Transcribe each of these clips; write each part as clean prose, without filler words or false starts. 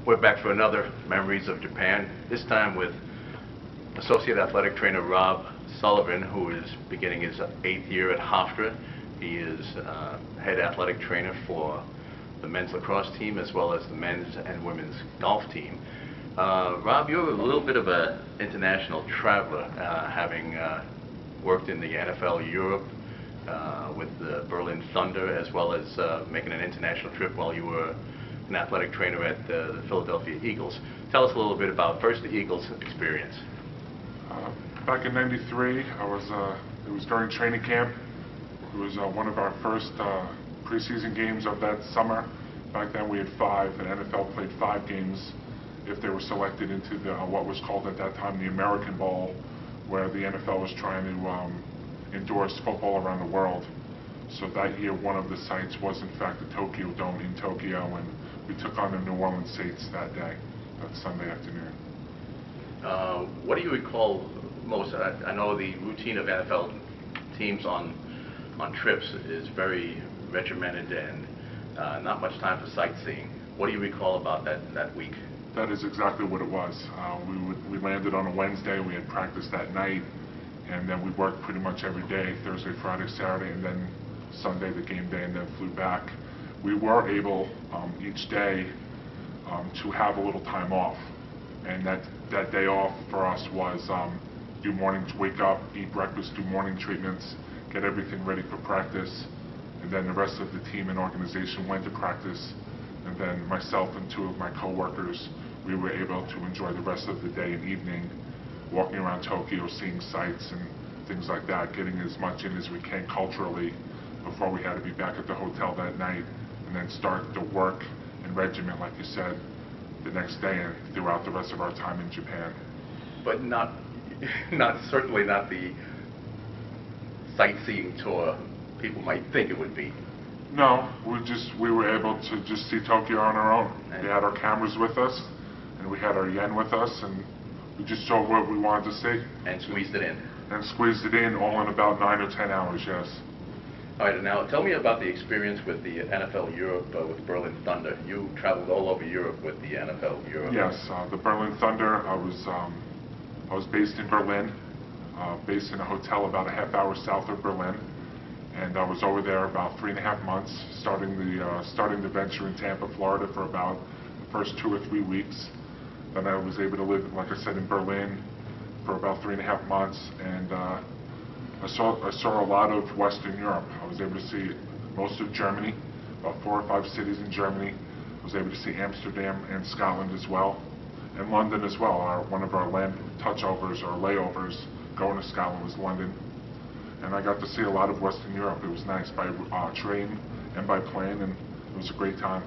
We're back for another Memories of Japan, this time with Associate Athletic Trainer Rob Sullivan, who is beginning his 8th year at Hofstra. He is head athletic trainer for the men's lacrosse team as well as the men's and women's golf team. Rob, you're a little bit of an international traveler, having worked in the NFL Europe with the Berlin Thunder, as well as making an international trip while you were an athletic trainer at the Philadelphia Eagles. Tell us a little bit about first the Eagles experience. Back in '93, it was during training camp. It was one of our first preseason games of that summer. Back then we had 5, and NFL played 5 games if they were selected into the what was called at that time the American Bowl, where the NFL was trying to endorse football around the world. So that year one of the sites was in fact the Tokyo Dome in Tokyo, and we took on the New Orleans Saints that day, that Sunday afternoon. What do you recall most? I know the routine of NFL teams on trips is very regimented and not much time for sightseeing. What do you recall about that week? That is exactly what it was. We landed on a Wednesday, we had practice that night, and then we worked pretty much every day, Thursday, Friday, Saturday, and then Sunday the game day, and then flew back. We were able each day to have a little time off, and that day off for us was do mornings, wake up, eat breakfast, do morning treatments, get everything ready for practice, and then the rest of the team and organization went to practice, and then myself and 2 of my co-workers, we were able to enjoy the rest of the day and evening walking around Tokyo, seeing sights and things like that, getting as much in as we can culturally before we had to be back at the hotel that night, and then start the work and regiment, like you said, the next day and throughout the rest of our time in Japan. But certainly not the sightseeing tour people might think it would be. No, we were able to just see Tokyo on our own. We had our cameras with us, and we had our yen with us, and we just saw what we wanted to see. And squeezed it in. And squeezed it in all in about 9 or 10 hours, yes. All right, now tell me about the experience with the NFL Europe with Berlin Thunder. You traveled all over Europe with the NFL Europe. Yes, the Berlin Thunder. I was based in Berlin, based in a hotel about a half-hour south of Berlin, and I was over there about 3.5 months, starting the venture in Tampa, Florida, for about the first 2 or 3 weeks. Then I was able to live, like I said, in Berlin for about 3.5 months, and I saw a lot of Western Europe. I was able to see most of Germany, about 4 or 5 cities in Germany. I was able to see Amsterdam and Scotland as well, and London as well. One of our land touchovers or layovers going to Scotland was London, and I got to see a lot of Western Europe. It was nice by train and by plane, and it was a great time.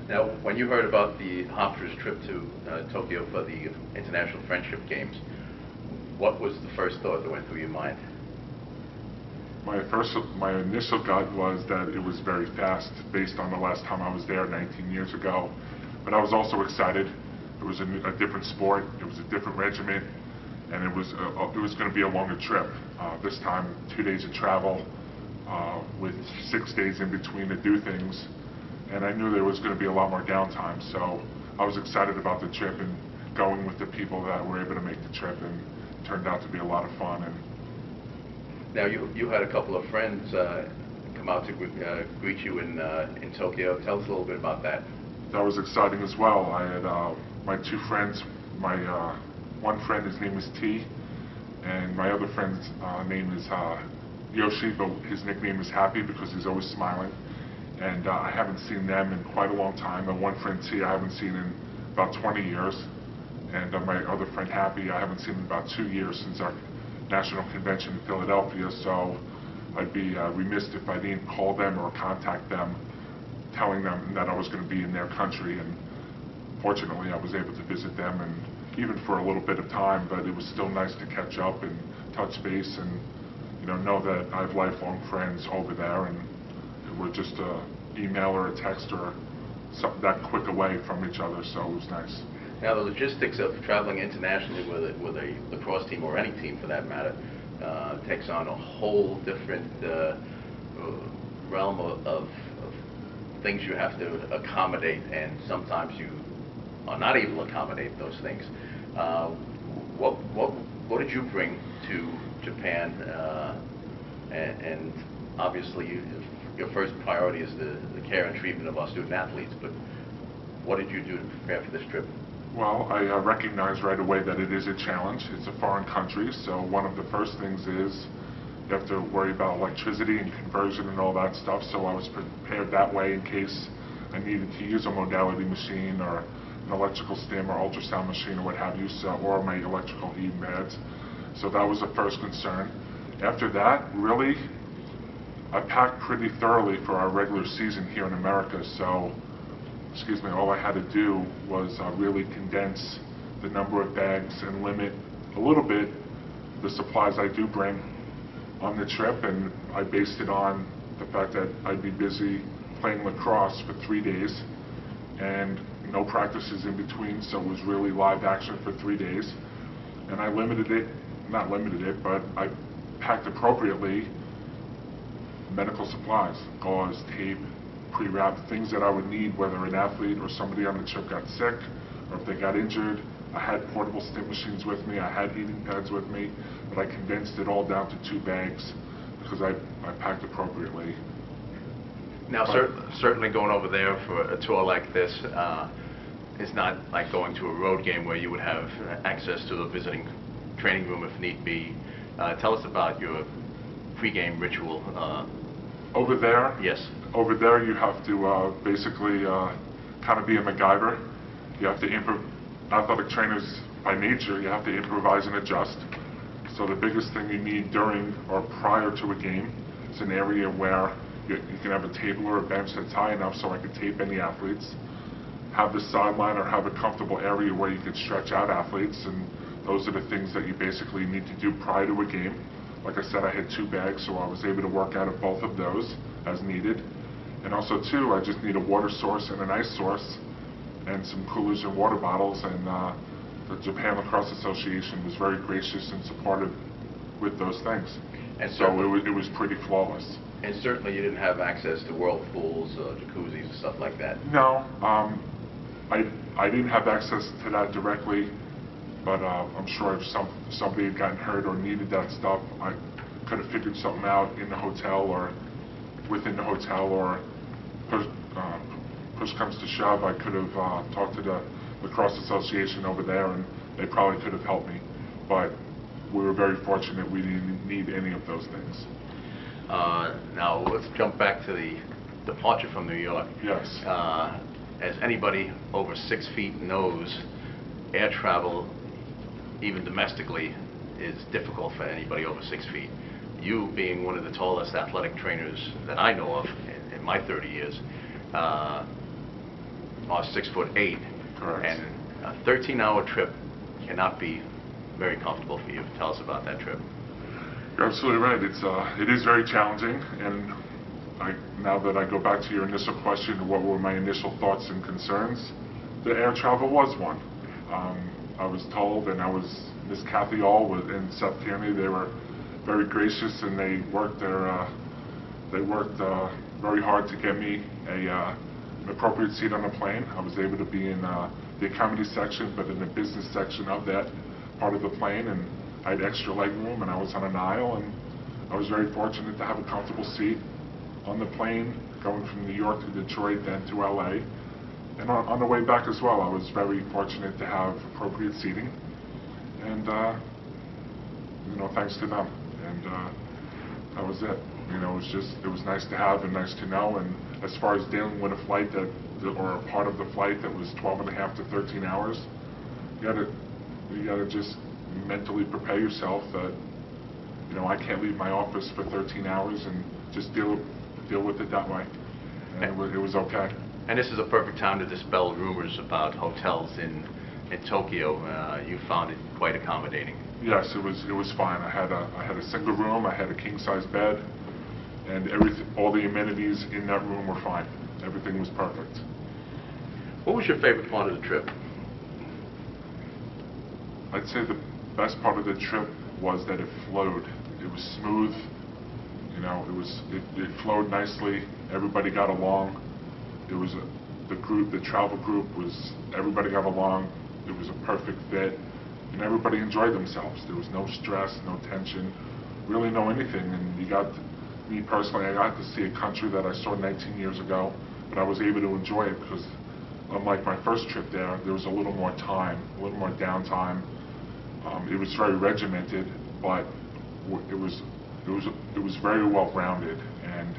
Now, when you heard about the Hofstra's trip to Tokyo for the International Friendship Games, what was the first thought that went through your mind? My initial gut was that it was very fast based on the last time I was there 19 years ago. But I was also excited. It was a different sport, it was a different regiment, and it was going to be a longer trip. This time, 2 days of travel with 6 days in between to do things. And I knew there was going to be a lot more downtime, so I was excited about the trip and going with the people that were able to make the trip, and it turned out to be a lot of fun. And now you had a couple of friends come out to greet you in Tokyo. Tell us a little bit about that. That was exciting as well. I had my 2 friends. My one friend, his name is T, and my other friend's name is Yoshi, but his nickname is Happy because he's always smiling. And I haven't seen them in quite a long time. And one friend, T, I haven't seen in about 20 years. And my other friend, Happy, I haven't seen in about 2 years since our national convention in Philadelphia. So I'd be remiss if I didn't call them or contact them, telling them that I was going to be in their country. And fortunately, I was able to visit them, and even for a little bit of time. But it was still nice to catch up and touch base, and know that I have lifelong friends over there, and we're just an email or a text or something that quick away from each other, so it was nice. Now, the logistics of traveling internationally with a lacrosse team, or any team for that matter, takes on a whole different realm of things you have to accommodate, and sometimes you are not able to accommodate those things. What did you bring to Japan? And obviously, your first priority is the care and treatment of our student athletes, but what did you do to prepare for this trip? Well, I recognized right away that it is a challenge. It's a foreign country, so one of the first things is you have to worry about electricity and conversion and all that stuff, so I was prepared that way in case I needed to use a modality machine or an electrical stim or ultrasound machine or what have you, so, or my electrical heating pads. So that was the first concern. After that, really, I packed pretty thoroughly for our regular season here in America, so all I had to do was really condense the number of bags and limit a little bit the supplies I do bring on the trip, and I based it on the fact that I'd be busy playing lacrosse for 3 days and no practices in between, so it was really live action for 3 days. And I not limited it, but I packed appropriately medical supplies, gauze, tape, pre-wrap, things that I would need, whether an athlete or somebody on the trip got sick or if they got injured. I had portable stim machines with me, I had heating pads with me, but I condensed it all down to 2 bags because I packed appropriately. Now, certainly going over there for a tour like this is not like going to a road game where you would have access to the visiting training room if need be. Tell us about your pre-game ritual. Over there? Yes. Over there you have to basically kind of be a MacGyver. You have to athletic trainers by nature, you have to improvise and adjust. So the biggest thing you need during or prior to a game is an area where you can have a table or a bench that's high enough so I can tape any athletes. Have the sideline or have a comfortable area where you can stretch out athletes, and those are the things that you basically need to do prior to a game. Like I said, I had 2 bags, so I was able to work out of both of those as needed. And also, too, I just need a water source and an ice source and some coolers and water bottles, and the Japan Lacrosse Association was very gracious and supportive with those things. And so it was pretty flawless. And certainly you didn't have access to whirlpools, jacuzzis, and stuff like that. No, I didn't have access to that directly, but I'm sure if somebody had gotten hurt or needed that stuff, I could have figured something out in the hotel or within the hotel, or push comes to shove, I could have talked to the Lacrosse Association over there, and they probably could have helped me. But we were very fortunate we didn't need any of those things. Now let's jump back to the departure from New York. Yes. As anybody over 6 feet knows, air travel, even domestically, is difficult for anybody over 6 feet. You, being one of the tallest athletic trainers that I know of in my 30 years, are 6'8". Correct. And a 13-hour trip cannot be very comfortable for you. Tell us about that trip. You're absolutely right. It is very challenging, and now that I go back to your initial question, what were my initial thoughts and concerns? The air travel was one. I was told, and Miss Kathy All and Seth Tierney, they were very gracious, and they worked very hard to get me an appropriate seat on the plane. I was able to be in the economy section, but in the business section of that part of the plane, and I had extra leg room, and I was on an aisle, and I was very fortunate to have a comfortable seat on the plane going from New York to Detroit, then to LA. And on the way back as well, I was very fortunate to have appropriate seating, and thanks to them. And that was it. It was nice to have and nice to know. And as far as dealing with a flight or a part of the flight that was 12.5 to 13 hours, you gotta just mentally prepare yourself that I can't leave my office for 13 hours, and just deal with it that way. And it was okay. And this is a perfect time to dispel rumors about hotels in Tokyo. You found it quite accommodating. Yes, it was fine. I had a single room. I had a king-size bed, and all the amenities in that room were fine. Everything was perfect. What was your favorite part of the trip? I'd say the best part of the trip was that it flowed. It was smooth. It flowed nicely. Everybody got along. It was the travel group was, everybody got along. It was a perfect fit, and everybody enjoyed themselves. There was no stress, no tension, really no anything. And me personally, I got to see a country that I saw 19 years ago, but I was able to enjoy it because, unlike my first trip there was a little more time, a little more downtime. It was very regimented, but it was very well rounded, and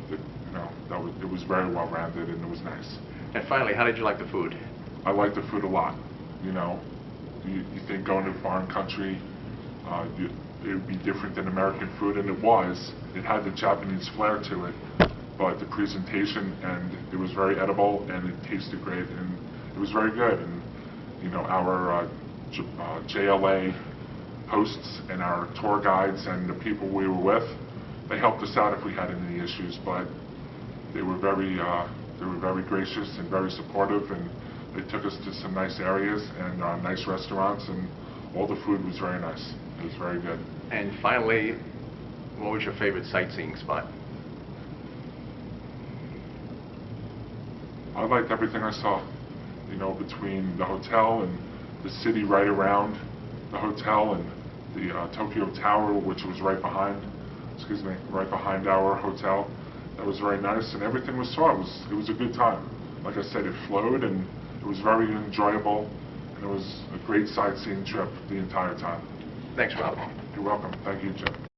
it was very well rounded, and it was nice. And finally, how did you like the food? I like the food a lot. You think going to a foreign country, it would be different than American food, and it was. It had the Japanese flair to it, but the presentation, and it was very edible, and it tasted great, and it was very good. And our JLA hosts and our tour guides and the people we were with, they helped us out if we had any issues, but they were very gracious and very supportive, and they took us to some nice areas and nice restaurants, and all the food was very nice. It was very good. And finally, what was your favorite sightseeing spot? I liked everything I saw, between the hotel and the city right around the hotel, and the Tokyo Tower, which was right behind our hotel. That was very nice, and everything we saw, it was a good time. Like I said, it flowed, and it was very enjoyable, and it was a great sightseeing trip the entire time. Thanks, Rob. You're welcome. Thank you, Jim.